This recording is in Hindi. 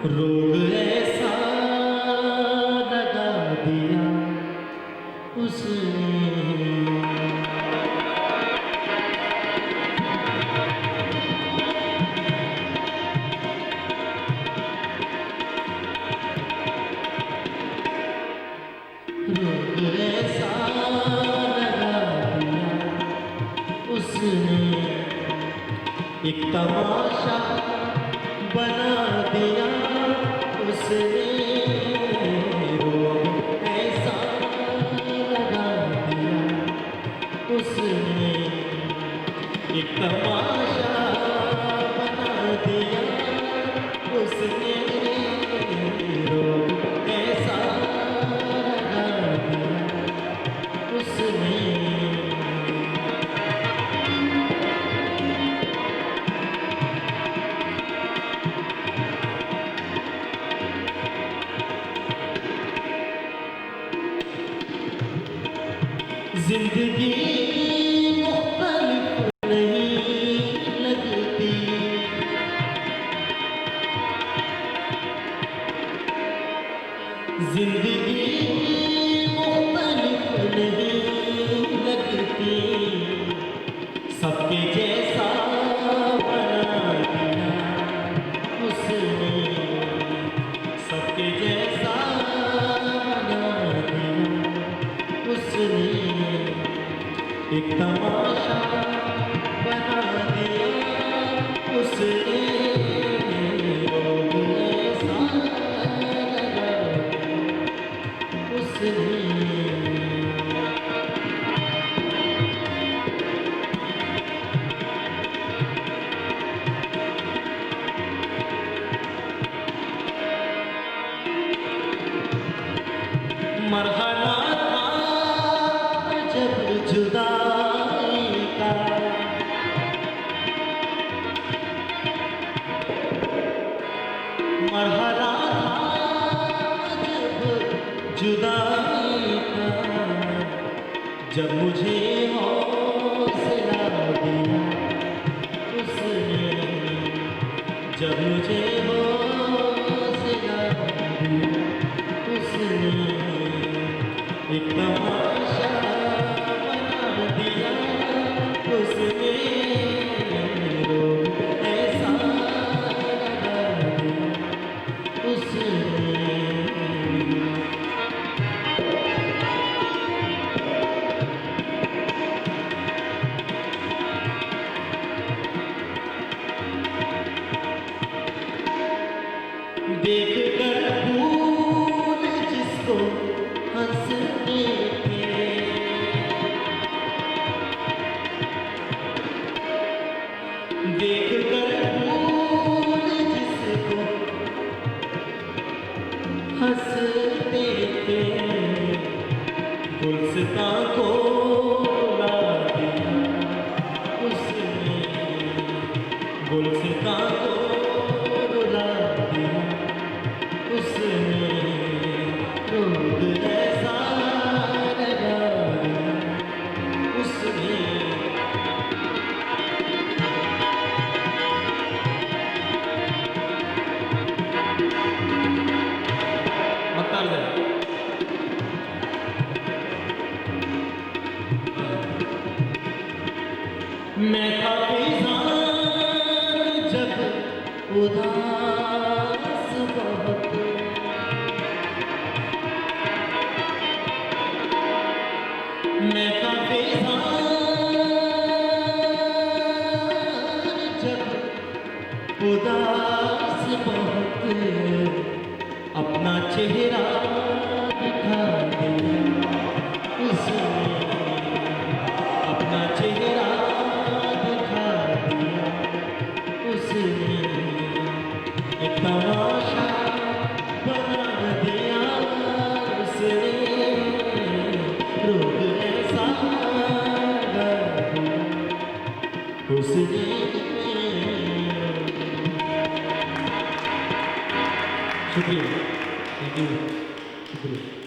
रोग ऐसा लगा दिया उसने, रोग ऐसा लगा दिया उसने, एक तमाशा बना दिया उसने, रोग ऐसा लगा दिया उसने, एक तमाशा बना दिया उसने, रोग ऐसा लगा दिया उसने। जिंदगी मुख्तलिफ नहीं लगती, जिंदगी मुख्तलिफ नहीं लगती, सबके जैसा बना दिया उसने, सबके जैसा बना दिया उसने, एक तमाशा बना दिया उसने, रोग ऐसा लगा उसने। मरहला था जब जुदाई का, मरहला था जब जुदाई का, जब मुझे हौसला दिया उसने, जब मुझे हौसला दिया उसने, एक तमाशा बना दिया उसने, रोग ऐसा लगा दिया उसने। देख कर फूल जिसको हंसते थे, देख कर फूल जिसको हंसते थे, गुलसितां को रुला दिया उसने, गुलसितां को रुला दिया उसने, रोग ऐसा लगा दिया उसने। बता दे मैं था बेजान जब उदास बहुत, मैं था बेजान जब उदास बहुत, अपना चेहरा दिखा दिया उसने, अपना चेहरा दिखा दिया उसने, तमाशा बना दिया उसने, रोग ऐसा लगा दिया उसने। शुक्रिया, थैंक यू, शुक्रिया।